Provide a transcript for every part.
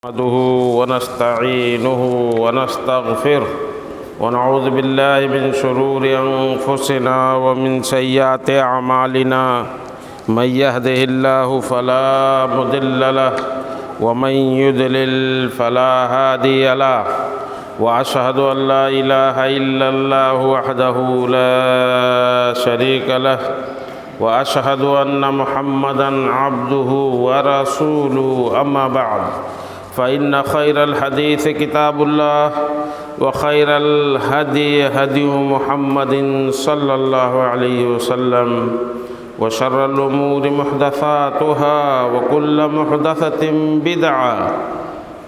نحمده ونستعينه ونستغفره ونعوذ بالله من شرور أنفسنا ومن سيئات أعمالنا من يهده الله فلا مضل له ومن يضلل فلا هادي له وأشهد أن لا إله إلا الله وحده لا شريك له وأشهد أن محمدًا عبده ورسوله أما بعد فإن خير الحديث كتاب الله وخير الهدي هدي محمد صلى الله عليه وسلم وشر الأمور محدثاتها وكل محدثة بدعة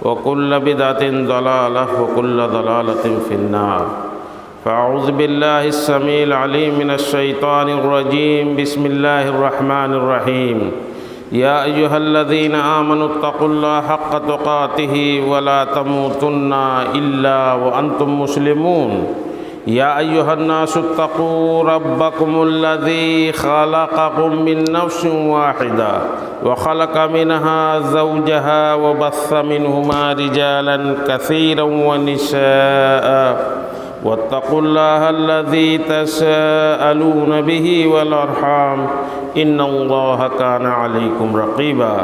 وكل بدعة ضلالة وكل ضلالة في النار. فأعوذ بالله السميع العليم من الشيطان الرجيم. بسم الله الرحمن الرحيم. يا أيها الذين آمنوا اتقوا الله حق تقاته ولا تموتن إلا وأنتم مسلمون. يا أيها الناس اتقوا ربكم الذي خلقكم من نفس واحدة وخلق منها زوجها وبث منهما رجالا كثيرا ونساء واتقوا الله الذي تساءلون به والأرحام إن الله كان عليكم رقيبا.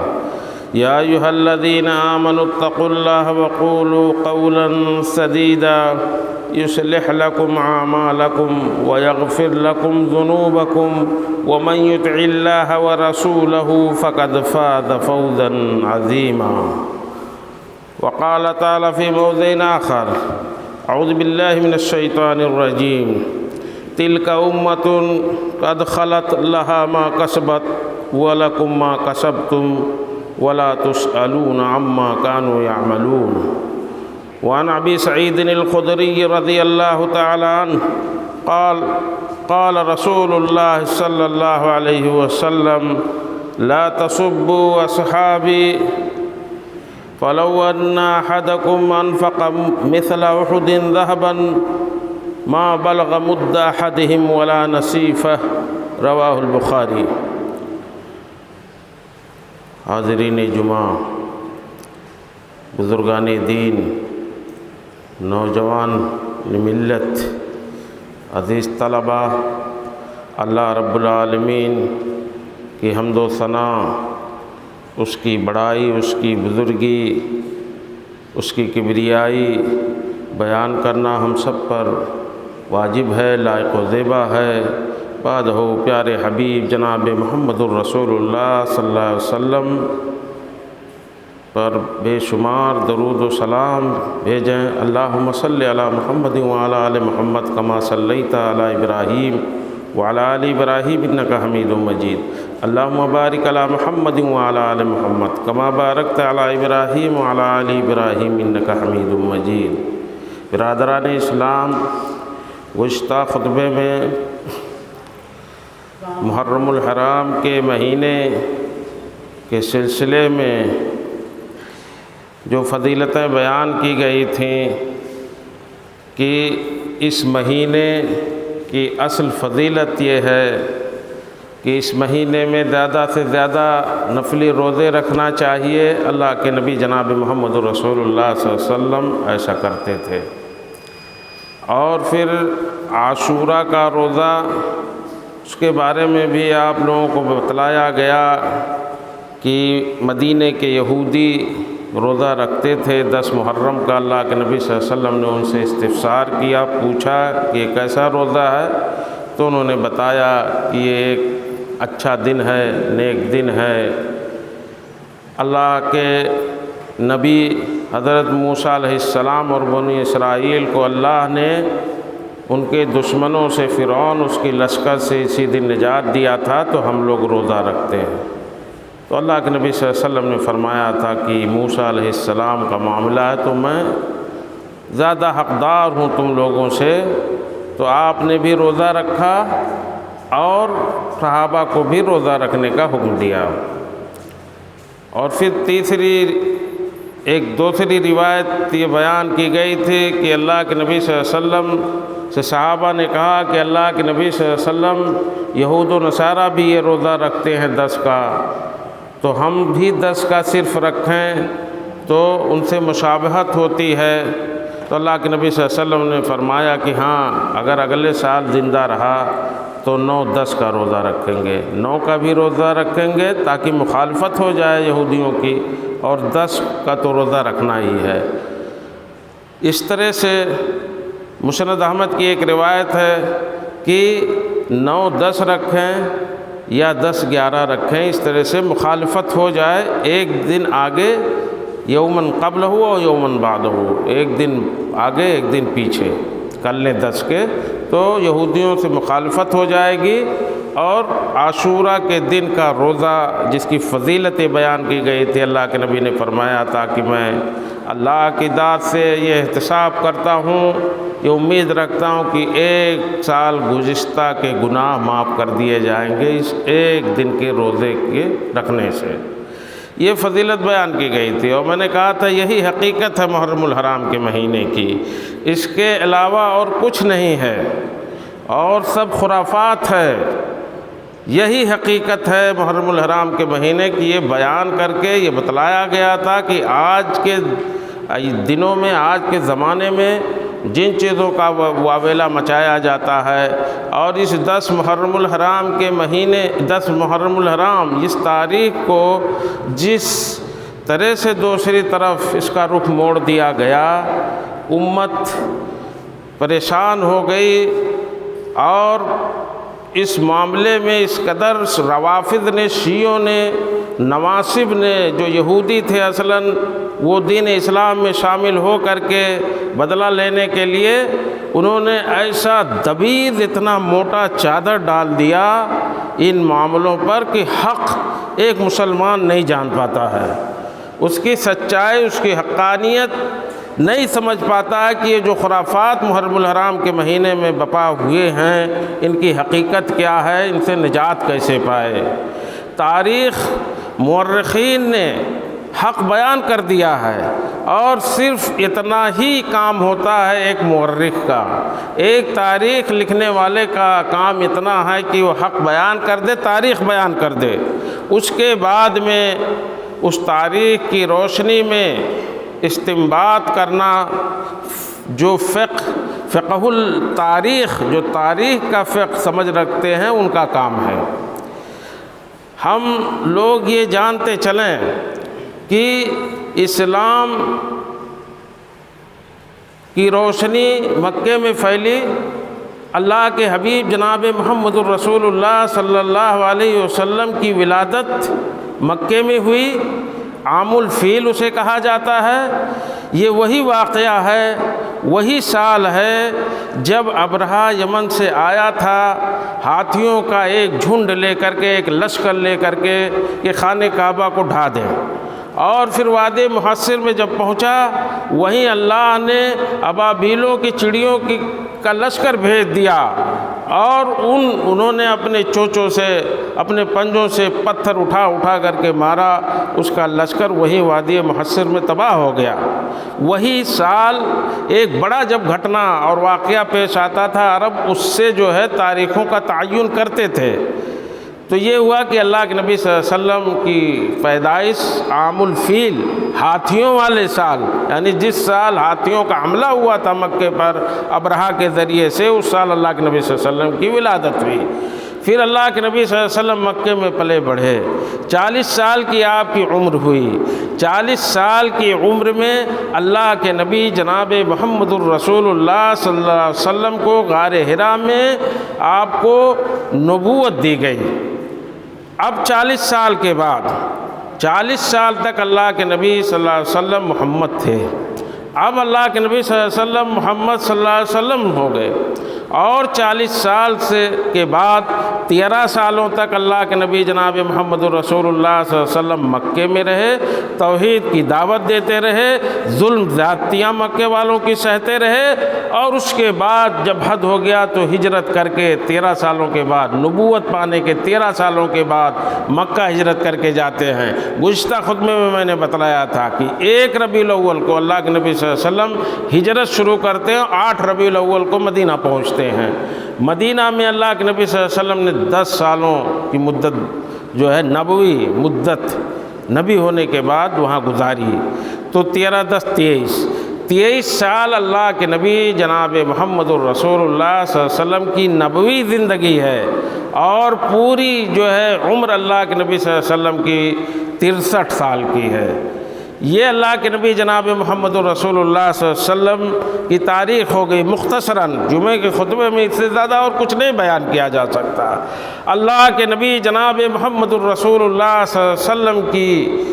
يا أيها الذين آمنوا اتقوا الله وقولوا قولا سديدا يصلح لكم أعمالكم ويغفر لكم ذنوبكم ومن يطع الله ورسوله فقد فاز فوزا عظيما. وقال تعالى في موضع آخر: أعوذ بالله من الشيطان الرجيم. تلك أمة قد خلت لها ما كسبت ولكم ما كسبتم ولا تسألون عما كانوا يعملون. وعن أبي سعيد الخدري رضي الله تعالى عنه قال: قال رسول الله صلى الله عليه وسلم: لا تسبوا أصحابي فلو أن أحدكم أنفق مثل أحد ذهبا ما بلغ مد أحدهم ولا نصيفه. رواہ البخاری. حاضرین جمعہ، بزرگان دین، نوجوان ملت، عزیز طلبہ، اللہ رب العالمین کی حمد و ثنا، اس کی بڑائی، اس کی بزرگی، اس کی کبریائی بیان کرنا ہم سب پر واجب ہے، لائق و زیبا ہے. بعد ہو پیارے حبیب جناب محمد الرسول اللہ صلی اللہ علیہ وسلم پر بے شمار درود و سلام بھیجیں. اللہم صلی علی محمد وعلی آل محمد کما صلیت علی ابراہیم وعلی آل ابراہیم انک حمید مجید. اللہم بارک علی محمد وعلی آل محمد کما بارکت علی ابراہیم وعلی آل ابراہیم انک حمید مجید. برادران اسلام، گزشتہ خطبے میں محرم الحرام کے مہینے کے سلسلے میں جو فضیلتیں بیان کی گئی تھیں کہ اس مہینے کی اصل فضیلت یہ ہے کہ اس مہینے میں زیادہ سے زیادہ نفلی روزے رکھنا چاہیے. اللہ کے نبی جناب محمد رسول اللہ صلی اللہ علیہ وسلم ایسا کرتے تھے. اور پھر عاشورہ کا روزہ، اس کے بارے میں بھی آپ لوگوں کو بتلایا گیا کہ مدینے کے یہودی روزہ رکھتے تھے 10 محرم کا. اللہ کے نبی صلی اللہ علیہ وسلم نے ان سے استفسار کیا، پوچھا کہ یہ کیسا روزہ ہے، تو انہوں نے بتایا کہ یہ ایک اچھا دن ہے، نیک دن ہے. اللہ کے نبی حضرت موسیٰ علیہ السلام اور بنی اسرائیل کو اللہ نے ان کے دشمنوں سے، فرعون اس کی لشکر سے اسی دن نجات دیا تھا، تو ہم لوگ روزہ رکھتے ہیں. تو اللہ کے نبی صلی اللہ علیہ وسلم نے فرمایا تھا کہ موسیٰ علیہ السلام کا معاملہ ہے تو میں زیادہ حقدار ہوں تم لوگوں سے. تو آپ نے بھی روزہ رکھا اور صحابہ کو بھی روزہ رکھنے کا حکم دیا. اور پھر ایک دوسری روایت یہ بیان کی گئی تھی کہ اللہ کے نبی صلی اللہ علیہ وسلم سے صحابہ نے کہا کہ اللہ کے نبی صلی اللہ علیہ وسلم یہود و نصارہ بھی یہ روزہ رکھتے ہیں 10 کا، تو ہم بھی 10 کا صرف رکھیں. تو ان سے مشابہت ہوتی ہے۔ تو اللہ کے نبی صلی اللہ علیہ وسلم نے فرمایا کہ ہاں اگر اگلے سال زندہ رہا تو 9-10 کا روزہ رکھیں گے، 9 کا بھی روزہ رکھیں گے تاکہ مخالفت ہو جائے یہودیوں کی، اور 10 کا تو روزہ رکھنا ہی ہے۔ اس طرح سے مسند احمد کی ایک روایت ہے کہ 9-10 رکھیں یا 10-11 رکھیں، اس طرح سے مخالفت ہو جائے، ایک دن آگے یومن قبل ہو اور یومن بعد ہو، ایک دن آگے ایک دن پیچھے کر لیں 10 کے، تو یہودیوں سے مخالفت ہو جائے گی۔ اور عاشورہ کے دن کا روزہ جس کی فضیلت بیان کی گئی تھی، اللہ کے نبی نے فرمایا تھا کہ میں اللہ کی ذات سے یہ احتساب کرتا ہوں، یہ امید رکھتا ہوں کہ 1 سال گزشتہ کے گناہ معاف کر دیے جائیں گے اس ایک دن کے روزے کے رکھنے سے۔ یہ فضیلت بیان کی گئی تھی، اور میں نے کہا تھا یہی حقیقت ہے محرم الحرام کے مہینے کی، اس کے علاوہ اور کچھ نہیں ہے، اور سب خرافات ہے۔ یہی حقیقت ہے محرم الحرام کے مہینے کی، یہ بیان کر کے یہ بتلایا گیا تھا کہ آج کے دنوں میں، آج کے زمانے میں جن چیزوں کا واویلا مچایا جاتا ہے، اور اس 10 محرم الحرام کے مہینے، 10 محرم الحرام اس تاریخ کو جس طرح سے دوسری طرف اس کا رخ موڑ دیا گیا، امت پریشان ہو گئی، اور اس معاملے میں اس قدر روافض نے، شیعوں نے، نواصب نے، جو یہودی تھے اصلاً، وہ دین اسلام میں شامل ہو کر کے بدلہ لینے کے لیے انہوں نے ایسا دبیز، اتنا موٹا چادر ڈال دیا ان معاملوں پر کہ حق ایک مسلمان نہیں جان پاتا ہے، اس کی سچائی، اس کی حقانیت نہیں سمجھ پاتا ہے کہ یہ جو خرافات محرم الحرام کے مہینے میں بپا ہوئے ہیں، ان کی حقیقت کیا ہے، ان سے نجات کیسے پائے۔ تاریخ مورخین نے حق بیان کر دیا ہے، اور صرف اتنا ہی کام ہوتا ہے ایک مورخ کا، ایک تاریخ لکھنے والے کا کام اتنا ہے کہ وہ حق بیان کر دے، تاریخ بیان کر دے، اس کے بعد میں اس تاریخ کی روشنی میں استنباط کرنا، جو فقہ التاریخ، جو تاریخ کا فقہ سمجھ رکھتے ہیں، ان کا کام ہے۔ ہم لوگ یہ جانتے چلیں کہ اسلام کی روشنی مکے میں پھیلی، اللہ کے حبیب جناب محمد الرسول اللہ صلی اللہ علیہ وسلم کی ولادت مکے میں ہوئی، عام الفیل اسے کہا جاتا ہے۔ یہ وہی واقعہ ہے، وہی سال ہے جب ابرہہ یمن سے آیا تھا ہاتھیوں کا ایک جھنڈ لے کر کے، ایک لشکر لے کر کے، کہ خانہ کعبہ کو ڈھا دیں، اور پھر وادی محصر میں جب پہنچا، وہیں اللہ نے ابابیلوں کی چڑیوں کا لشکر بھیج دیا، اور انہوں نے اپنے چوچوں سے، اپنے پنجوں سے پتھر اٹھا اٹھا کر کے مارا، اس کا لشکر وہیں وادی محصر میں تباہ ہو گیا۔ وہی سال ایک بڑا جب گھٹنا اور واقعہ پیش آتا تھا، عرب اس سے جو ہے تاریخوں کا تعین کرتے تھے، تو یہ ہوا کہ اللہ کے نبی صلی اللہ علیہ وسلم کی پیدائش عام الفیل، ہاتھیوں والے سال، یعنی جس سال ہاتھیوں کا حملہ ہوا تھا مکے پر ابرہہ کے ذریعے سے، اس سال اللہ کے نبی صلی اللہ علیہ وسلم کی ولادت ہوئی۔ پھر اللہ کے نبی صلی اللہ علیہ وسلم مکے میں پلے بڑھے، 40 سال کی آپ کی عمر ہوئی۔ 40 سال کی عمر میں اللہ کے نبی جناب محمد الرسول اللہ صلی اللہ علیہ وسلم کو غار حرا میں آپ کو نبوت دی گئی۔ اب 40 سال کے بعد، 40 سال تک اللہ کے نبی صلی اللہ علیہ وسلم محمد تھے، اب اللہ کے نبی صلی اللہ علیہ وسلم محمد صلی اللہ علیہ وسلم ہو گئے، اور 40 سال کے بعد 13 سالوں تک اللہ کے نبی جناب محمد الرسول اللہ صلی اللہ علیہ وسلم مکے میں رہے، توحید کی دعوت دیتے رہے، ظلم زیادتیاں مکے والوں کی سہتے رہے، اور اس کے بعد جب حد ہو گیا تو ہجرت کر کے 13 سالوں کے بعد، نبوت پانے کے 13 سالوں کے بعد مکہ ہجرت کر کے جاتے ہیں۔ گزشتہ خطبے میں نے بتلایا تھا کہ 1 ربیع الاول کو اللہ کے نبی صلی اللہ علیہ وسلم ہجرت شروع کرتے ہیں، 8 ربیع الاول کو مدینہ پہنچتے ہیں۔ مدینہ میں اللہ کے نبی صلی اللہ علیہ وسلم نے 10 سالوں کی مدت جو ہے نبوی مدت، نبی ہونے کے بعد وہاں گزاری۔ تو 13 10 23 سال اللہ کے نبی جناب محمد الرسول اللہ صلی اللہ علیہ وسلم کی نبوی زندگی ہے، اور پوری جو ہے عمر اللہ کے نبی صلی اللہ علیہ وسلم کی 63 سال کی ہے۔ یہ اللہ کے نبی جناب محمد الرسول اللہ صلی اللہ علیہ وسلم کی تاریخ ہو گئی مختصراً، جمعے کے خطبے میں اس سے زیادہ اور کچھ نہیں بیان کیا جا سکتا۔ اللہ کے نبی جناب محمد الرسول اللہ صلی اللہ علیہ وسلم کی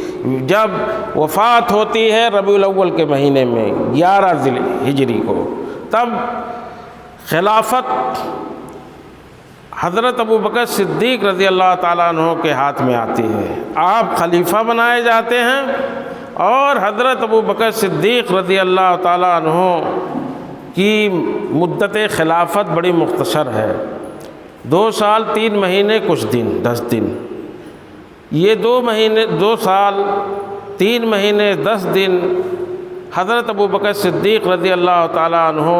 جب وفات ہوتی ہے ربیع الاول کے مہینے میں 11 ذی الحجہ کو، تب خلافت حضرت ابوبکر صدیق رضی اللہ تعالیٰ عنہ کے ہاتھ میں آتی ہے، آپ خلیفہ بنائے جاتے ہیں، اور حضرت ابوبکر صدیق رضی اللہ تعالیٰ عنہ کی مدت خلافت بڑی مختصر ہے، 2 سال 3 مہینے کچھ دن 10 دن۔ یہ 2 سال 3 مہینے 10 دن حضرت ابوبکر صدیق رضی اللہ تعالیٰ عنہ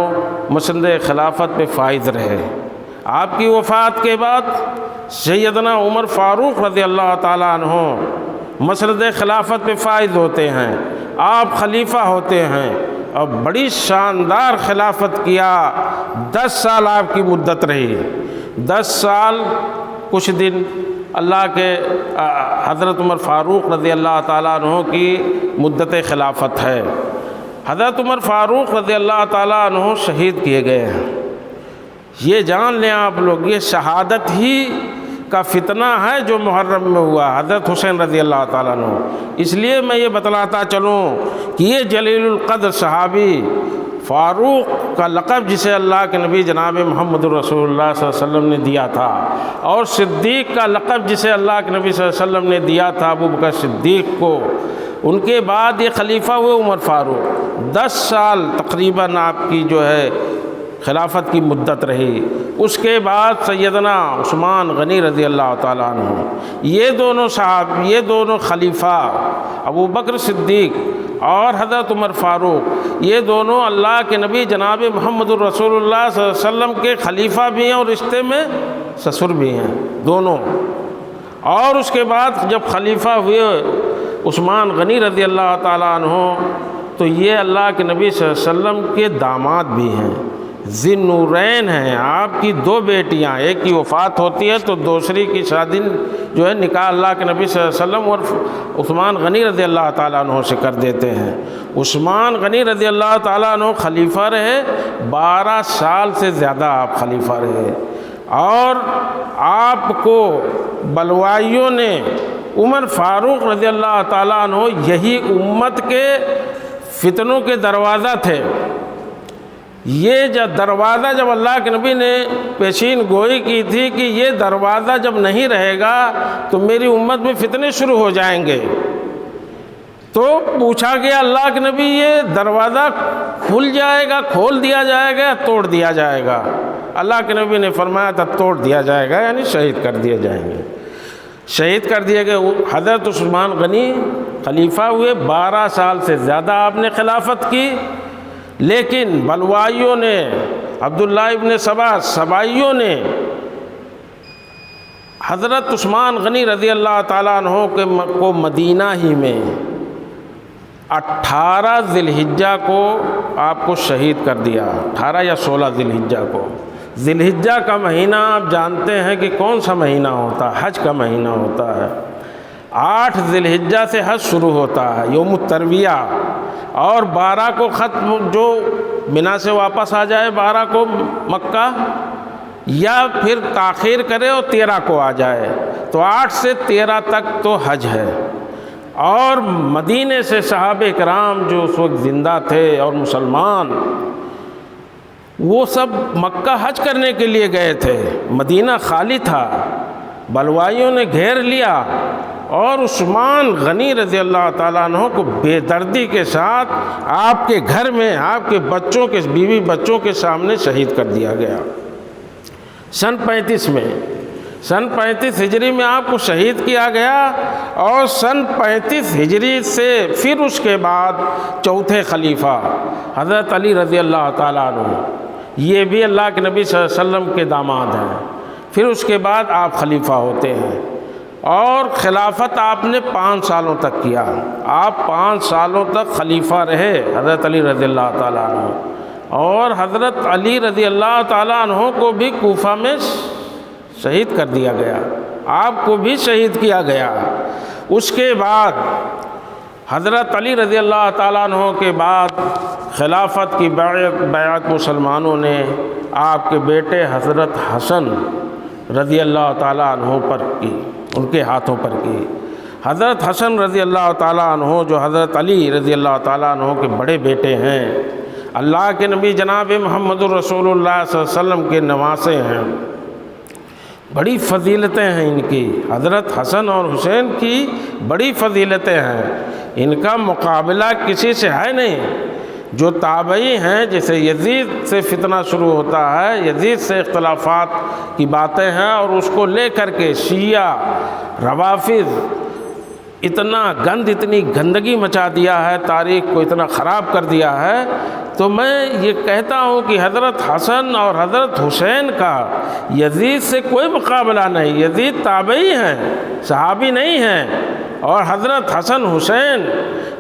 مسند خلافت پہ فائز رہے۔ آپ کی وفات کے بعد سیدنا عمر فاروق رضی اللہ تعالیٰ عنہ مسند خلافت پہ فائز ہوتے ہیں، آپ خلیفہ ہوتے ہیں، اور بڑی شاندار خلافت کیا۔ 10 سال آپ کی مدت رہی، 10 سال کچھ دن اللہ کے حضرت عمر فاروق رضی اللہ تعالیٰ عنہ کی مدت خلافت ہے۔ حضرت عمر فاروق رضی اللہ تعالیٰ عنہ شہید کیے گئے ہیں۔ یہ جان لیں آپ لوگ، یہ شہادت ہی کا فتنہ ہے جو محرم میں ہوا حضرت حسین رضی اللہ تعالیٰ عنہ۔ اس لیے میں یہ بتلاتا چلوں کہ یہ جلیل القدر صحابی فاروق کا لقب جسے اللہ کے نبی جناب محمد الرسول اللہ صلی اللہ علیہ وسلم نے دیا تھا، اور صدیق کا لقب جسے اللہ کے نبی صلی اللہ علیہ وسلم نے دیا تھا ابوبکر صدیق کو، ان کے بعد یہ خلیفہ ہوئے عمر فاروق۔ 10 سال تقریباً آپ کی جو ہے خلافت کی مدت رہی۔ اس کے بعد سیدنا عثمان غنی رضی اللہ تعالیٰ عنہ، یہ دونوں خلیفہ ابوبکر صدیق اور حضرت عمر فاروق، یہ دونوں اللہ کے نبی جناب محمد الرسول اللہ صلی اللہ علیہ وسلم کے خلیفہ بھی ہیں اور رشتے میں سسر بھی ہیں دونوں۔ اور اس کے بعد جب خلیفہ ہوئے عثمان غنی رضی اللہ تعالیٰ عنہ، تو یہ اللہ کے نبی صلی اللہ علیہ وسلم کے داماد بھی ہیں، ذی النورین ہیں۔ آپ کی 2 بیٹیاں، ایک کی وفات ہوتی ہے تو دوسری کی شادی جو ہے نکاح اللہ کے نبی صلی اللہ علیہ وسلم اور عثمان غنی رضی اللہ تعالیٰ عنہ سے کر دیتے ہیں۔ عثمان غنی رضی اللہ تعالیٰ عنہ خلیفہ رہے، 12 سال سے زیادہ آپ خلیفہ رہے، اور آپ کو بلوائیوں نے عمر فاروق رضی اللہ تعالیٰ عنہ یہی امت کے فتنوں کے دروازہ تھے۔ یہ دروازہ جب اللہ کے نبی نے پیشین گوئی کی تھی کہ یہ دروازہ جب نہیں رہے گا تو میری امت میں فتنے شروع ہو جائیں گے، تو پوچھا گیا اللہ کے نبی یہ دروازہ کھل جائے گا، کھول دیا جائے گا، توڑ دیا جائے گا؟ اللہ کے نبی نے فرمایا تھا توڑ دیا جائے گا، یعنی شہید کر دیے جائیں گے۔ شہید کر دیے گئے۔ حضرت عثمان غنی خلیفہ ہوئے، 12 سال سے زیادہ آپ نے خلافت کی، لیکن بلوائیوں نے، عبداللہ ابن سبائیوں نے حضرت عثمان غنی رضی اللہ تعالیٰ عنہ کو مدینہ ہی میں 18 ذی الحجہ کو آپ کو شہید کر دیا، 18 یا 16 ذی الحجہ کو۔ ذی الحجہ کا مہینہ آپ جانتے ہیں کہ کون سا مہینہ ہوتا ہے؟ حج کا مہینہ ہوتا ہے۔ 8 ذی الحجہ سے حج شروع ہوتا ہے، یوم الترویہ، اور 12 کو ختم، جو منا سے واپس آ جائے 12 کو مکہ، یا پھر تاخیر کرے اور 13 کو آ جائے، تو 8 سے 13 تک تو حج ہے۔ اور مدینے سے صحابہ کرام جو اس وقت زندہ تھے اور مسلمان، وہ سب مکہ حج کرنے کے لیے گئے تھے، مدینہ خالی تھا، بلوائیوں نے گھیر لیا، اور عثمان غنی رضی اللہ تعالیٰ عنہ کو بے دردی کے ساتھ آپ کے گھر میں، آپ کے بچوں کے، بیوی بچوں کے سامنے شہید کر دیا گیا۔ سن 35 میں، سن 35 ہجری میں آپ کو شہید کیا گیا، اور سن 35 ہجری سے پھر اس کے بعد چوتھے خلیفہ حضرت علی رضی اللہ تعالیٰ عنہ، یہ بھی اللہ کے نبی صلی اللہ علیہ وسلم کے داماد ہیں، پھر اس کے بعد آپ خلیفہ ہوتے ہیں، اور خلافت آپ نے 5 سالوں تک کیا، آپ 5 سالوں تک خلیفہ رہے حضرت علی رضی اللہ تعالیٰ عنہ، اور حضرت علی رضی اللہ تعالیٰ عنہ کو بھی کوفہ میں شہید کر دیا گیا، آپ کو بھی شہید کیا گیا۔ اس کے بعد حضرت علی رضی اللہ تعالیٰ عنہ کے بعد خلافت کی بیعت مسلمانوں نے آپ کے بیٹے حضرت حسن رضی اللہ تعالیٰ عنہ پر کی، ان کے ہاتھوں پر کی۔ حضرت حسن رضی اللہ تعالیٰ عنہ جو حضرت علی رضی اللہ تعالیٰ عنہ کے بڑے بیٹے ہیں، اللہ کے نبی جناب محمد الرسول اللہ صلی اللہ علیہ وسلم کے نواسے ہیں، بڑی فضیلتیں ہیں ان کی، حضرت حسن اور حسین کی بڑی فضیلتیں ہیں، ان کا مقابلہ کسی سے ہے نہیں۔ جو تابعی ہیں، جیسے یزید سے فتنہ شروع ہوتا ہے، یزید سے اختلافات کی باتیں ہیں، اور اس کو لے کر کے شیعہ روافض اتنی گندگی مچا دیا ہے، تاریخ کو اتنا خراب کر دیا ہے۔ تو میں یہ کہتا ہوں کہ حضرت حسن اور حضرت حسین کا یزید سے کوئی مقابلہ نہیں، یزید تابعی ہیں، صحابی نہیں ہیں، اور حضرت حسن حسین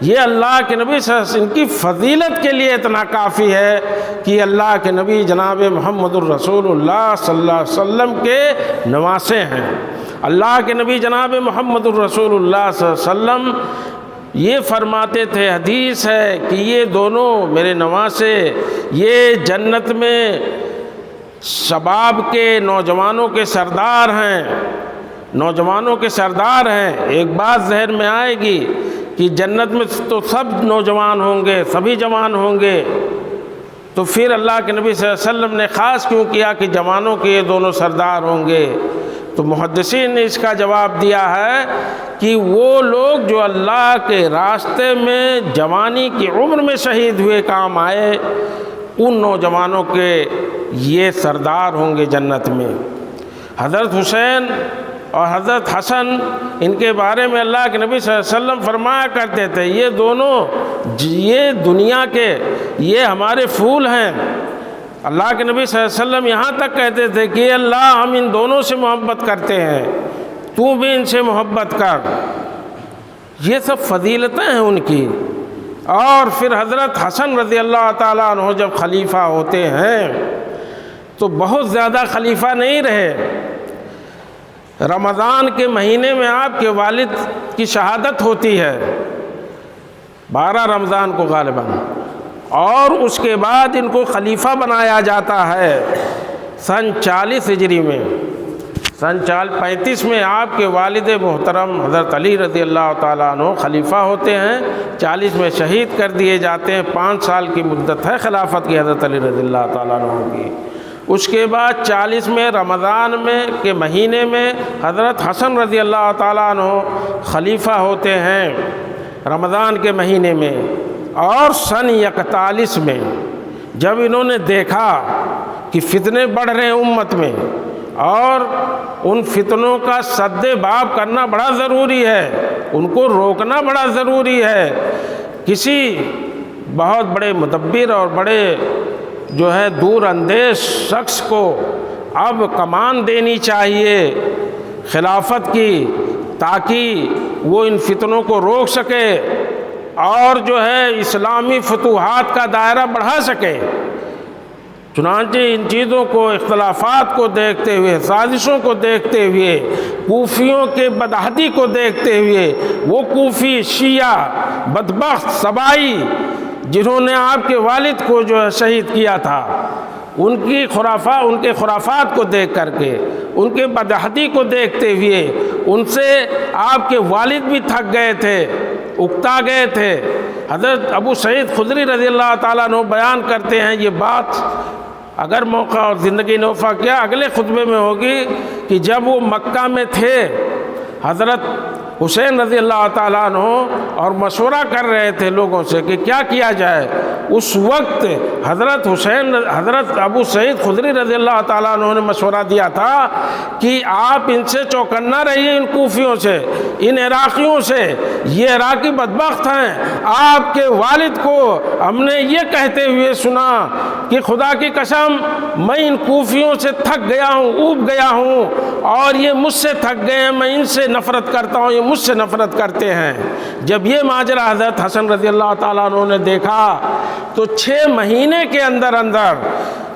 یہ اللہ کے نبی صلی اللہ علیہ وسلم ان کی فضیلت کے لیے اتنا کافی ہے کہ اللہ کے نبی جناب محمد الرسول اللہ صلی اللہ علیہ وسلم کے نواسے ہیں۔ اللہ کے نبی جناب محمد الرسول اللہ صلی اللہ علیہ وسلم یہ فرماتے تھے، حدیث ہے کہ یہ دونوں میرے نواسے یہ جنت میں شباب کے نوجوانوں کے سردار ہیں، نوجوانوں کے سردار ہیں۔ ایک بات ذہن میں آئے گی کہ جنت میں تو سب نوجوان ہوں گے، سبھی جوان ہوں گے، تو پھر اللہ کے نبی صلی اللہ علیہ وسلم نے خاص کیوں کیا کہ جوانوں کے یہ دونوں سردار ہوں گے؟ تو محدثین نے اس کا جواب دیا ہے کہ وہ لوگ جو اللہ کے راستے میں جوانی کی عمر میں شہید ہوئے کام آئے، ان نوجوانوں کے یہ سردار ہوں گے جنت میں۔ حضرت حسین اور حضرت حسن ان کے بارے میں اللہ کے نبی صلی اللہ علیہ وسلم فرمایا کرتے تھے، یہ دونوں یہ دنیا کے یہ ہمارے پھول ہیں۔ اللہ کے نبی صلی اللہ علیہ وسلم یہاں تک کہتے تھے کہ اللہ ہم ان دونوں سے محبت کرتے ہیں، تو بھی ان سے محبت کر۔ یہ سب فضیلتیں ہیں ان کی۔ اور پھر حضرت حسن رضی اللہ تعالیٰ عنہ جب خلیفہ ہوتے ہیں تو بہت زیادہ خلیفہ نہیں رہے۔ رمضان کے مہینے میں آپ کے والد کی شہادت ہوتی ہے، 12 رمضان کو غالباً، اور اس کے بعد ان کو خلیفہ بنایا جاتا ہے سن 40 ہجری میں۔ سن 35 میں آپ کے والد محترم حضرت علی رضی اللہ تعالیٰ عنہ خلیفہ ہوتے ہیں، 40 میں شہید کر دیے جاتے ہیں۔ 5 سال کی مدت ہے خلافت کی حضرت علی رضی اللہ تعالیٰ عنہ کی۔ اس کے بعد 40 میں رمضان میں کے مہینے میں حضرت حسن رضی اللہ تعالیٰ عنہ خلیفہ ہوتے ہیں رمضان کے مہینے میں۔ اور سن 41 میں جب انہوں نے دیکھا کہ فتنے بڑھ رہے ہیں امت میں اور ان فتنوں کا سد باب کرنا بڑا ضروری ہے، ان کو روکنا بڑا ضروری ہے، کسی بہت بڑے مدبر اور بڑے جو ہے دور اندیش شخص کو اب کمان دینی چاہیے خلافت کی، تاکہ وہ ان فتنوں کو روک سکے اور جو ہے اسلامی فتوحات کا دائرہ بڑھا سکے۔ چنانچہ ان چیزوں کو، اختلافات کو دیکھتے ہوئے، سازشوں کو دیکھتے ہوئے، کوفیوں کے بدعہدی کو دیکھتے ہوئے، وہ کوفی شیعہ بدبخت سبائی جنہوں نے آپ کے والد کو جو ہے شہید کیا تھا، ان کے خرافات کو دیکھ کر کے، ان کے بدعہدی کو دیکھتے ہوئے، ان سے آپ کے والد بھی تھک گئے تھے، اکتا گئے تھے۔ حضرت ابو سعید خدری رضی اللہ تعالیٰ عنہ بیان کرتے ہیں، یہ بات اگر موقع اور زندگی نے وفا کیا اگلے خطبے میں ہوگی، کہ جب وہ مکہ میں تھے حضرت حسین رضی اللہ تعالیٰ عنہ اور مشورہ کر رہے تھے لوگوں سے کہ کیا کیا جائے، اس وقت حضرت ابو سعید خدری رضی اللہ تعالیٰ عنہ نے مشورہ دیا تھا کہ آپ ان سے چوکنا رہیے، ان کوفیوں سے، ان عراقیوں سے، یہ عراقی بدبخت ہیں۔ آپ کے والد کو ہم نے یہ کہتے ہوئے سنا کہ خدا کی قسم میں ان کوفیوں سے تھک گیا ہوں، اوب گیا ہوں، اور یہ مجھ سے تھک گئے ہیں، میں ان سے نفرت کرتا ہوں، یہ مجھ سے نفرت کرتے ہیں۔ جب یہ ماجرا حضرت حسن رضی اللہ تعالیٰ عنہ نے دیکھا تو 6 مہینے کے اندر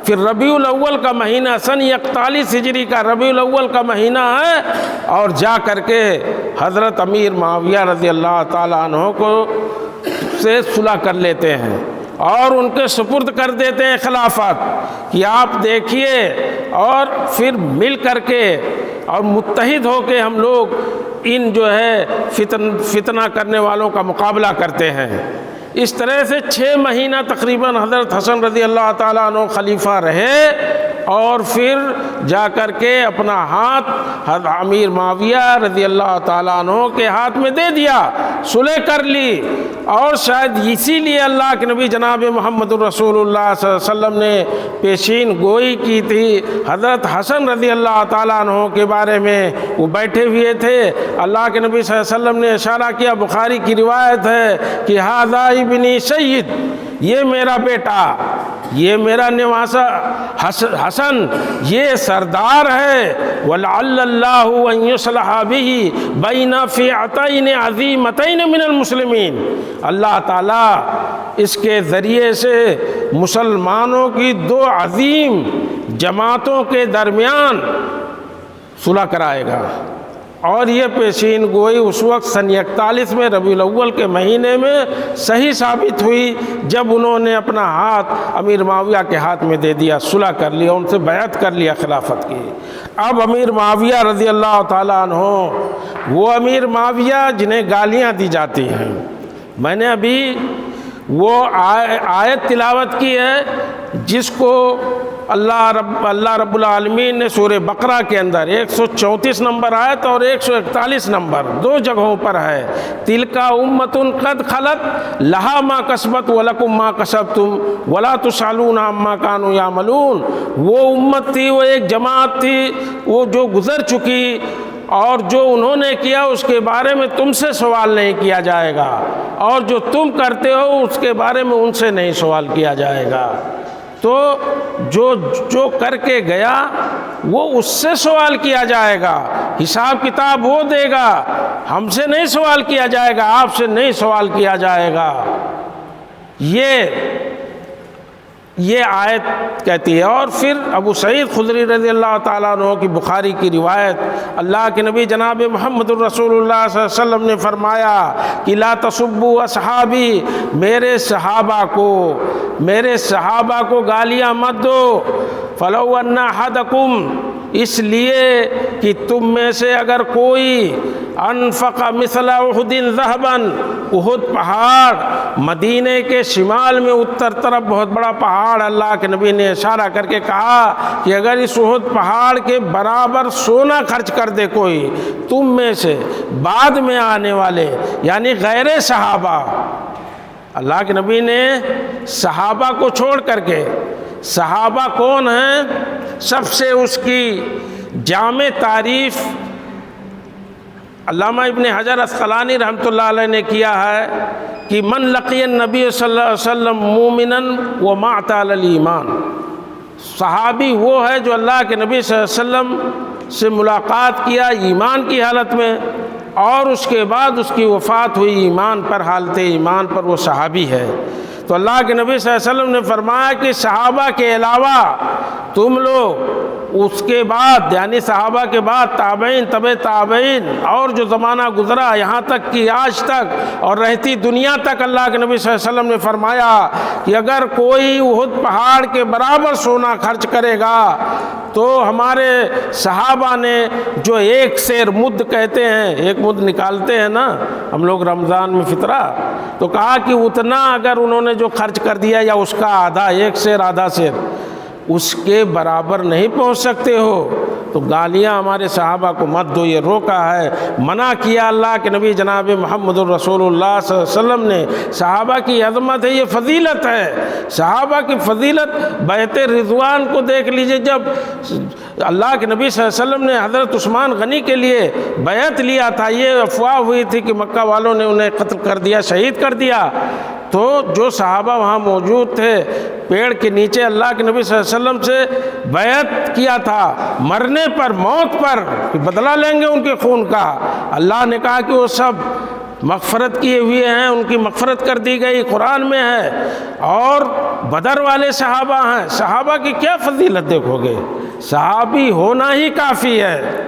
پھر ربیع الاول کا مہینہ، سن 41 ہجری کا ربیع الاول کا مہینہ ہے، اور جا کر کے حضرت امیر معاویہ رضی اللہ تعالیٰ عنہ کو سے صلح کر لیتے ہیں اور ان کے سپرد کر دیتے ہیں خلافت کہ آپ دیکھیے، اور پھر مل کر کے اور متحد ہو کے ہم لوگ ان جو ہے فتنہ کرنے والوں کا مقابلہ کرتے ہیں۔ اس طرح سے 6 مہینہ تقریباً حضرت حسن رضی اللہ تعالیٰ عنہ خلیفہ رہے، اور پھر جا کر کے اپنا ہاتھ حضرت امیر معاویہ رضی اللہ تعالیٰ عنہ کے ہاتھ میں دے دیا، صلح کر لی۔ اور شاید اسی لیے اللہ کے نبی جناب محمد الرسول اللہ صلی اللہ علیہ وسلم نے پیشین گوئی کی تھی حضرت حسن رضی اللہ تعالیٰ عنہ کے بارے میں۔ وہ بیٹھے ہوئے تھے، اللہ کے نبی صلی اللہ علیہ وسلم نے اشارہ کیا، بخاری کی روایت ہے کہ ھذا ابنی سید، یہ میرا بیٹا، یہ میرا نواسہ حسن، یہ سردار ہے۔ وَلَعَلَّ اللَّهُ أَن يُصْلِحَ بِهِ بَيْنَ فِئَتَيْنِ عَظِیمَتَيْنِ مِنَ الْمُسْلِمِینَ، اللہ تعالیٰ اس کے ذریعے سے مسلمانوں کی 2 عظیم جماعتوں کے درمیان صلح کرائے گا۔ اور یہ پیشین گوئی اس وقت سن 41 میں ربیع الاول کے مہینے میں صحیح ثابت ہوئی، جب انہوں نے اپنا ہاتھ امیر معاویہ کے ہاتھ میں دے دیا، صلح کر لیا، ان سے بیعت کر لیا خلافت کی۔ اب امیر معاویہ رضی اللہ تعالیٰ عنہ، وہ امیر معاویہ جنہیں گالیاں دی جاتی ہیں، میں نے ابھی وہ آیت تلاوت کی ہے جس کو اللہ رب العالمین نے سورہ بقرہ کے اندر 134 نمبر آیت اور 141 نمبر 2 جگہوں پر ہے، تِلْکَ أُمَّةٌ قَدْ خَلَتْ لَهَا مَا كَسَبَتْ وَلَكُمْ مَا كَسَبْتُمْ وَلَا تُسْأَلُونَ عَمَّا كَانُوا يَعْمَلُونَ۔ وہ امت تھی، وہ ایک جماعت تھی، وہ جو گزر چکی، اور جو انہوں نے کیا اس کے بارے میں تم سے سوال نہیں کیا جائے گا، اور جو تم کرتے ہو اس کے بارے میں ان سے نہیں سوال کیا جائے گا۔ تو جو کر کے گیا وہ اس سے سوال کیا جائے گا، حساب کتاب وہ دے گا، ہم سے نہیں سوال کیا جائے گا، آپ سے نہیں سوال کیا جائے گا۔ یہ آیت کہتی ہے۔ اور پھر ابو سعید خدری رضی اللہ تعالیٰ عنہ کی بخاری کی روایت، اللہ کے نبی جناب محمد الرسول اللہ صلی اللہ علیہ وسلم نے فرمایا کہ لا تسبوا اصحابی، میرے صحابہ کو گالیاں مت دو، فلو ان احدکم، اس لیے کہ تم میں سے اگر کوئی انفق مثل احد ذهبا، احد پہاڑ مدینے کے شمال میں اتر طرف بہت بڑا پہاڑ، اللہ کے نبی نے اشارہ کر کے کہا کہ اگر اس احد پہاڑ کے برابر سونا خرچ کر دے کوئی تم میں سے، بعد میں آنے والے یعنی غیر صحابہ، اللہ کے نبی نے صحابہ کو چھوڑ کر کے، صحابہ کون ہیں، سب سے اس کی جامع تعریف علامہ ابن حجر عسقلانی رحمۃ اللہ علیہ نے کیا ہے کہ من لقی النبی صلی اللہ علیہ وسلم مومنا ومات علی الایمان، صحابی وہ ہے جو اللہ کے نبی صلی اللہ علیہ وسلم سے ملاقات کیا ایمان کی حالت میں، اور اس کے بعد اس کی وفات ہوئی ایمان پر، حالت ایمان پر، وہ صحابی ہے۔ تو اللہ کے نبی صلی اللہ علیہ وسلم نے فرمایا کہ صحابہ کے علاوہ تم لوگ اس کے بعد یعنی صحابہ کے بعد تابعین، تبع تابعین، اور جو زمانہ گزرا یہاں تک کہ آج تک اور رہتی دنیا تک، اللہ کے نبی صلی اللہ علیہ وسلم نے فرمایا کہ اگر کوئی احد پہاڑ کے برابر سونا خرچ کرے گا تو ہمارے صحابہ نے جو 1 سیر مد کہتے ہیں، 1 مد نکالتے ہیں نا ہم لوگ رمضان میں فطرہ، تو کہا کہ اتنا اگر انہوں نے جو خرچ کر دیا یا اس کا آدھا، 1 سیر آدھا سیر، اس کے برابر نہیں پہنچ سکتے ہو تو گالیاں ہمارے صحابہ کو مت دو، یہ روکا ہے، منع کیا اللہ کے نبی جناب محمد الرسول اللہ صلی اللہ علیہ وسلم نے۔ صحابہ کی عظمت ہے، یہ فضیلت ہے، صحابہ کی فضیلت۔ بیعت رضوان کو دیکھ لیجئے، جب اللہ کے نبی صلی اللہ علیہ وسلم نے حضرت عثمان غنی کے لیے بیعت لیا تھا، یہ افواہ ہوئی تھی کہ مکہ والوں نے انہیں قتل کر دیا، شہید کر دیا، تو جو صحابہ وہاں موجود تھے پیڑ کے نیچے اللہ کے نبی صلی اللہ علیہ وسلم سے بیعت کیا تھا مرنے پر، موت پر، کہ بدلہ لیں گے ان کے خون کا۔ اللہ نے کہا کہ وہ سب مغفرت کیے ہوئے ہیں، ان کی مغفرت کر دی گئی، قرآن میں ہے۔ اور بدر والے صحابہ ہیں، صحابہ کی کیا فضیلت دیکھو گے، صحابی ہونا ہی کافی ہے،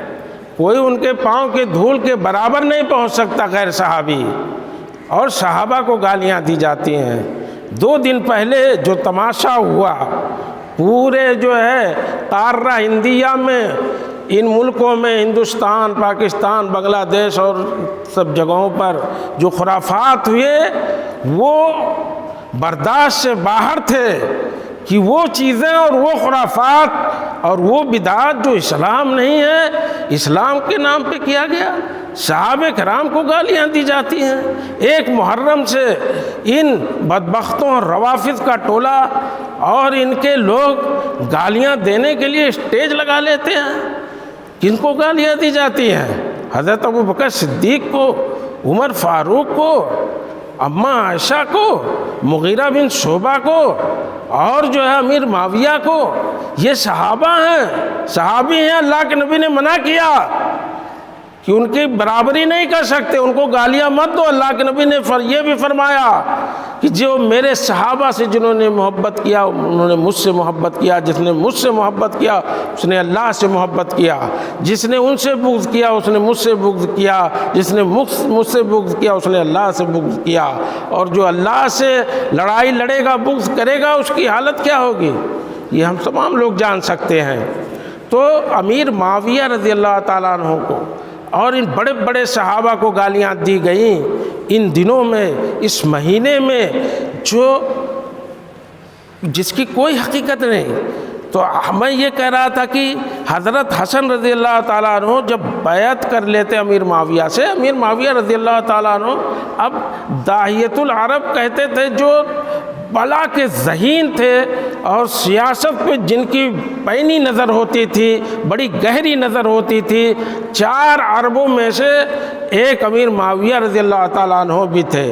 کوئی ان کے پاؤں کے دھول کے برابر نہیں پہنچ سکتا غیر صحابی۔ اور صحابہ کو گالیاں دی جاتی ہیں۔ 2 دن پہلے جو تماشا ہوا پورے جو ہے قارہ ہندیہ میں، ان ملکوں میں، ہندوستان، پاکستان، بنگلہ دیش اور سب جگہوں پر جو خرافات ہوئے، وہ برداشت سے باہر تھے کہ وہ چیزیں اور وہ خرافات اور وہ بدعات جو اسلام نہیں ہے، اسلام کے نام پہ کیا گیا۔ صحابہ کرام کو گالیاں دی جاتی ہیں۔ 1 محرم سے ان بدبختوں اور روافض کا ٹولہ اور ان کے لوگ گالیاں دینے کے لیے اسٹیج لگا لیتے ہیں۔ کن کو گالیاں دی جاتی ہیں؟ حضرت ابوبکر صدیق کو، عمر فاروق کو، اماں عائشہ کو، مغیرہ بن شعبہ کو، اور جو ہے امیر معاویہ کو۔ یہ صحابہ ہیں، صحابی ہیں، اللہ کے نبی نے منع کیا کہ ان کی برابری نہیں کر سکتے، ان کو گالیاں مت دو۔ اللہ کے نبی نے یہ بھی فرمایا کہ جو میرے صحابہ سے جنہوں نے محبت کیا انہوں نے مجھ سے محبت کیا، جس نے مجھ سے محبت کیا اس نے اللہ سے محبت کیا، جس نے ان سے بغض کیا اس نے مجھ سے بغض کیا، جس نے مجھ سے بغض کیا اس نے اللہ سے بغض کیا۔ اور جو اللہ سے لڑائی لڑے گا، بغض کرے گا، اس کی حالت کیا ہوگی، یہ ہم تمام لوگ جان سکتے ہیں۔ تو امیر معاویہ رضی اللہ تعالیٰ عنہ کو اور ان بڑے بڑے صحابہ کو گالیاں دی گئیں ان دنوں میں، اس مہینے میں، جس کی کوئی حقیقت نہیں۔ تو میں یہ کہہ رہا تھا کہ حضرت حسن رضی اللہ تعالیٰ عنہ جب بیعت کر لیتے امیر معاویہ سے، امیر معاویہ رضی اللہ تعالیٰ عنہ اب داہیۃ العرب کہتے تھے، جو بلا کے ذہین تھے اور سیاست پہ جن کی پینی نظر ہوتی تھی، بڑی گہری نظر ہوتی تھی۔ 4 عربوں میں سے ایک امیر معاویہ رضی اللہ تعالیٰ عنہ بھی تھے،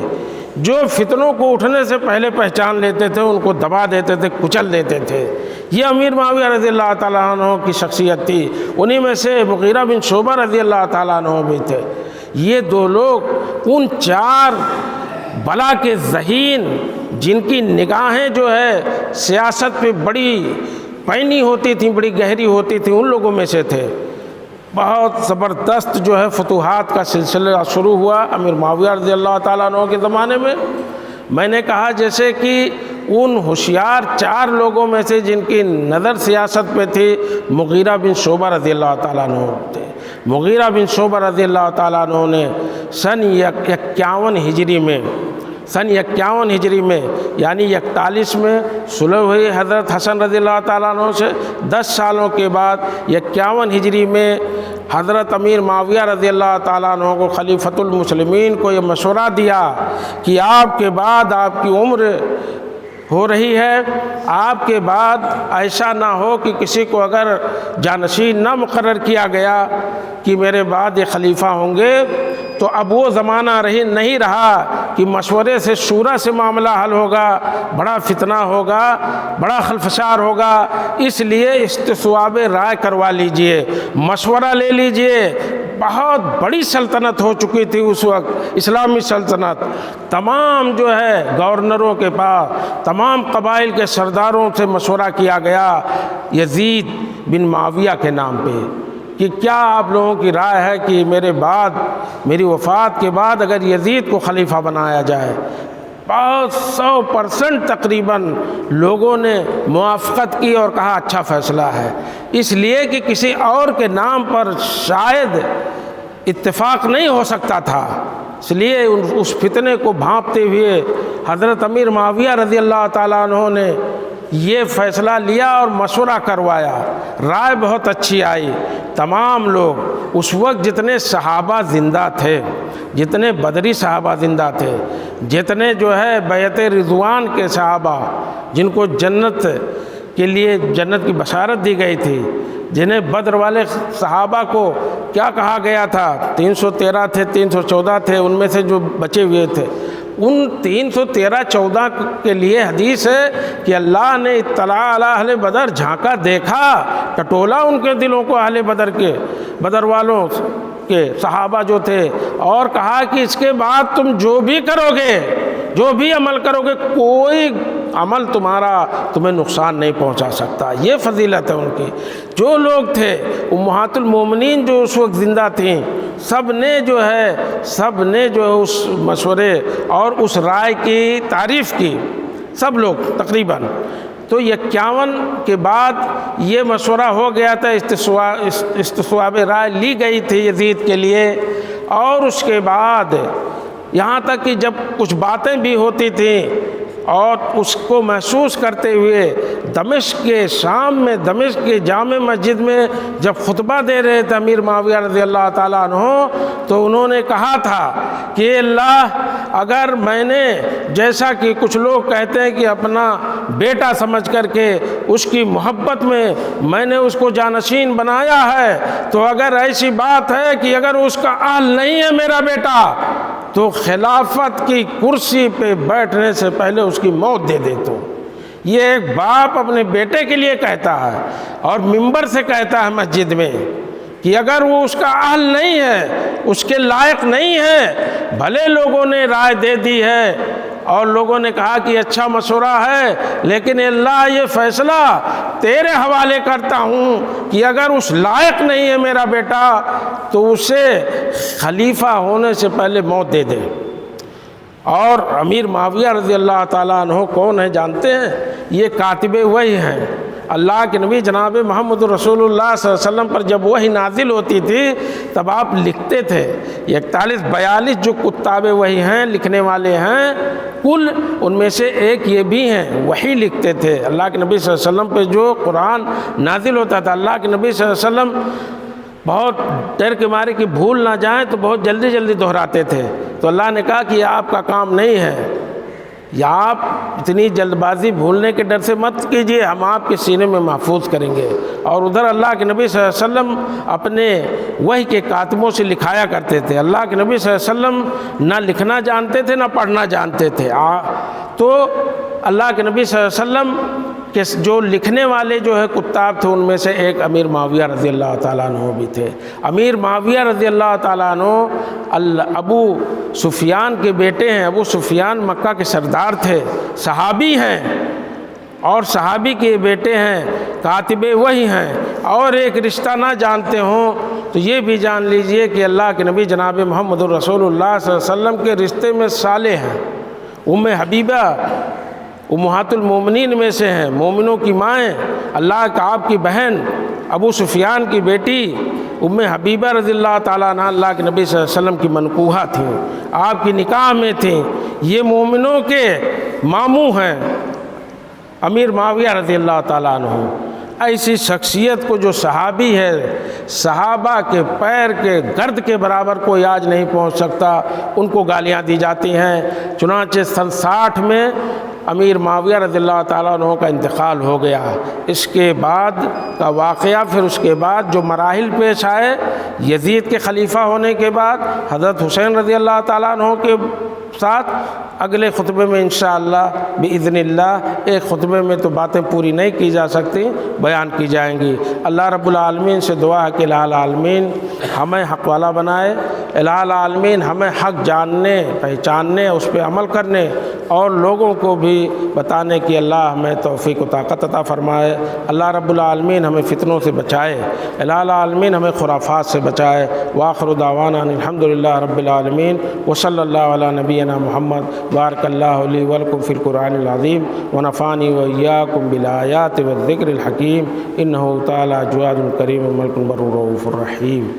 جو فتنوں کو اٹھنے سے پہلے پہچان لیتے تھے، ان کو دبا دیتے تھے، کچل دیتے تھے۔ یہ امیر معاویہ رضی اللہ تعالیٰ عنہ کی شخصیت تھی۔ انہی میں سے مغیرہ بن شعبہ رضی اللہ تعالیٰ عنہ بھی تھے۔ یہ 2 لوگ ان 4 بلا کے ذہین، جن کی نگاہیں جو ہے سیاست پہ بڑی پینی ہوتی تھیں، بڑی گہری ہوتی تھیں، ان لوگوں میں سے تھے۔ بہت زبردست جو ہے فتوحات کا سلسلہ شروع ہوا امیر معاویہ رضی اللہ تعالیٰ عنہ کے زمانے میں نے کہا جیسے کہ ان ہوشیار 4 لوگوں میں سے جن کی نظر سیاست پہ تھی، مغیرہ بن شعبہ رضی اللہ تعالیٰ عنہ تھے۔ مغیرہ بن شعبہ رضی اللہ تعالیٰ عنہ نے سن 51 ہجری میں، یعنی 41 میں صلح ہوئی حضرت حسن رضی اللہ تعالیٰ عنہ سے۔ 10 سالوں کے بعد 51 ہجری میں حضرت امیر معاویہ رضی اللہ تعالیٰ عنہ کو خلیفۃ المسلمین کو یہ مشورہ دیا کہ آپ کے بعد آپ کی عمر ہو رہی ہے، آپ کے بعد ایسا نہ ہو کہ کسی کو اگر جانشین نہ مقرر کیا گیا کہ میرے بعد یہ خلیفہ ہوں گے، تو اب وہ زمانہ نہیں رہا کہ مشورے سے شورا سے معاملہ حل ہوگا، بڑا فتنہ ہوگا، بڑا خلفشار ہوگا۔ اس لیے استصواب رائے کروا لیجئے، مشورہ لے لیجئے۔ بہت بڑی سلطنت ہو چکی تھی اس وقت، اسلامی سلطنت۔ تمام جو ہے گورنروں کے پاس، تمام قبائل کے سرداروں سے مشورہ کیا گیا یزید بن معاویہ کے نام پہ کہ کیا آپ لوگوں کی رائے ہے کہ میرے بعد، میری وفات کے بعد اگر یزید کو خلیفہ بنایا جائے۔ بہت 100% تقریباً لوگوں نے موافقت کی اور کہا اچھا فیصلہ ہے، اس لیے کہ کسی اور کے نام پر شاید اتفاق نہیں ہو سکتا تھا۔ اس لیے اس فتنے کو بھانپتے ہوئے حضرت امیر معاویہ رضی اللہ تعالیٰ عنہ نے یہ فیصلہ لیا اور مشورہ کروایا، رائے بہت اچھی آئی۔ تمام لوگ اس وقت جتنے صحابہ زندہ تھے، جتنے بدری صحابہ زندہ تھے، جتنے جو ہے بیعت رضوان کے صحابہ جن کو جنت کے لیے جنت کی بشارت دی گئی تھی، جنہیں بدر والے صحابہ کو کیا کہا گیا تھا، 313 تھے، 314 تھے، ان میں سے جو بچے ہوئے تھے، ان 313-14 کے لیے حدیث ہے کہ اللہ نے اطلاع علی اہل بدر، جھانکا دیکھا، ٹٹولا ان کے دلوں کو اہل بدر کے، بدر والوں کے صحابہ جو تھے، اور کہا کہ اس کے بعد تم جو بھی کرو گے، جو بھی عمل کرو گے، کوئی عمل تمہیں نقصان نہیں پہنچا سکتا۔ یہ فضیلت ہے ان کی۔ جو لوگ تھے امہات المومنین جو اس وقت زندہ تھیں، سب نے جو ہے اس مشورے اور اس رائے کی تعریف کی، سب لوگ تقریباً۔ تو 51 کے بعد یہ مشورہ ہو گیا تھا، استصواب رائے لی گئی تھی یزید کے لیے، اور اس کے بعد یہاں تک کہ جب کچھ باتیں بھی ہوتی تھیں اور اس کو محسوس کرتے ہوئے دمشق کے شام میں، دمشق کے جامع مسجد میں جب خطبہ دے رہے تھے امیر معاویہ رضی اللہ تعالیٰ عنہ، تو انہوں نے کہا تھا کہ اللہ، اگر میں نے، جیسا کہ کچھ لوگ کہتے ہیں کہ اپنا بیٹا سمجھ کر کے اس کی محبت میں نے اس کو جانشین بنایا ہے، تو اگر ایسی بات ہے کہ اگر اس کا اہل نہیں ہے میرا بیٹا، تو خلافت کی کرسی پہ بیٹھنے سے پہلے اس کی موت دے دیتا ہوں۔ یہ ایک باپ اپنے بیٹے کے لیے کہتا ہے اور منبر سے کہتا ہے مسجد میں کہ اگر وہ اس کا اہل نہیں ہے، اس کے لائق نہیں ہے، بھلے لوگوں نے رائے دے دی ہے اور لوگوں نے کہا کہ اچھا مشورہ ہے، لیکن اللہ یہ فیصلہ تیرے حوالے کرتا ہوں کہ اگر اس لائق نہیں ہے میرا بیٹا، تو اسے خلیفہ ہونے سے پہلے موت دے دے۔ اور امیر معاویہ رضی اللہ تعالیٰ عنہ کون ہے جانتے ہیں؟ یہ کاتب وحی ہیں۔ اللہ کے نبی جناب محمد رسول اللہ صلی اللہ علیہ وسلم پر جب وحی نازل ہوتی تھی تب آپ لکھتے تھے۔ 41-42 جو کتاب وحی ہیں، لکھنے والے ہیں، کل ان میں سے ایک یہ بھی ہیں، وحی لکھتے تھے۔ اللہ کے نبی صلی اللہ علیہ وسلم پہ جو قرآن نازل ہوتا تھا، اللہ کے نبی صلی اللہ علیہ وسلم بہت ڈر کے مارے کہ بھول نہ جائیں تو بہت جلدی جلدی دہراتے تھے، تو اللہ نے کہا کہ یہ آپ کا کام نہیں ہے، یا آپ اتنی جلد بازی بھولنے کے ڈر سے مت کیجیے، ہم آپ کے سینے میں محفوظ کریں گے۔ اور ادھر اللہ کے نبی صلی اللہ علیہ وسلم اپنے وحی کے کاتبوں سے لکھایا کرتے تھے۔ اللہ کے نبی صلی اللہ علیہ وسلم نہ لکھنا جانتے تھے نہ پڑھنا جانتے تھے، تو اللہ کے نبی صلی اللہ علیہ وسلم کہ جو لکھنے والے جو ہے کتاب تھے، ان میں سے ایک امیر معاویہ رضی اللہ تعالیٰ عنہ بھی تھے۔ امیر معاویہ رضی اللہ تعالیٰ عنہ ابو سفیان کے بیٹے ہیں۔ ابو سفیان مکہ کے سردار تھے، صحابی ہیں، اور صحابی کے بیٹے ہیں، کاتب وحی ہیں۔ اور ایک رشتہ نہ جانتے ہوں تو یہ بھی جان لیجئے کہ اللہ کے نبی جناب محمد رسول اللہ صلی اللہ علیہ وسلم کے رشتے میں صالح ہیں۔ ام حبیبہ امہات المومنین میں سے ہیں، مومنوں کی مائیں، اللہ کا آپ کی بہن ابو سفیان کی بیٹی ام حبیبہ رضی اللہ تعالیٰ عنہ اللہ کے نبی صلی اللہ علیہ وسلم کی منکوحہ تھیں، آپ کی نکاح میں تھیں۔ یہ مومنوں کے ماموں ہیں امیر معاویہ رضی اللہ تعالیٰ عنہ۔ ایسی شخصیت کو جو صحابی ہے، صحابہ کے پیر کے گرد کے برابر کوئی آج نہیں پہنچ سکتا، ان کو گالیاں دی جاتی ہیں۔ چنانچہ سن 60 میں امیر معاویہ رضی اللہ تعالیٰ عنہ کا انتقال ہو گیا۔ اس کے بعد کا واقعہ، پھر اس کے بعد جو مراحل پیش آئے، یزید کے خلیفہ ہونے کے بعد حضرت حسین رضی اللہ تعالیٰ عنہ کے ساتھ اگلے خطبے میں انشاءاللہ بإذن اللہ، ایک خطبے میں تو باتیں پوری نہیں کی جا سکتی، بیان کی جائیں گی۔ اللہ رب العالمین سے دعا ہے کہ الہ العالمین ہمیں حق والا بنائے، الہ العالمین ہمیں حق جاننے، پہچاننے، اس پہ عمل کرنے اور لوگوں کو بھی بتانے کی اللہ ہمیں توفیق و طاقت عطا فرمائے۔ اللہ رب العالمین ہمیں فتنوں سے بچائے، الہ العالمین ہمیں خرافات سے بچائے۔ وآخر دعوانا الحمدللہ رب العالمین، وصلی اللہ علی نبینا محمد۔ بارک اللہ لی ولکم فی القرآن العظیم، ونفعنی وإیاکم بالآیات والذکر الحکیم، انہ تعالی جواد کریم ملک بر رؤوف الرحیم۔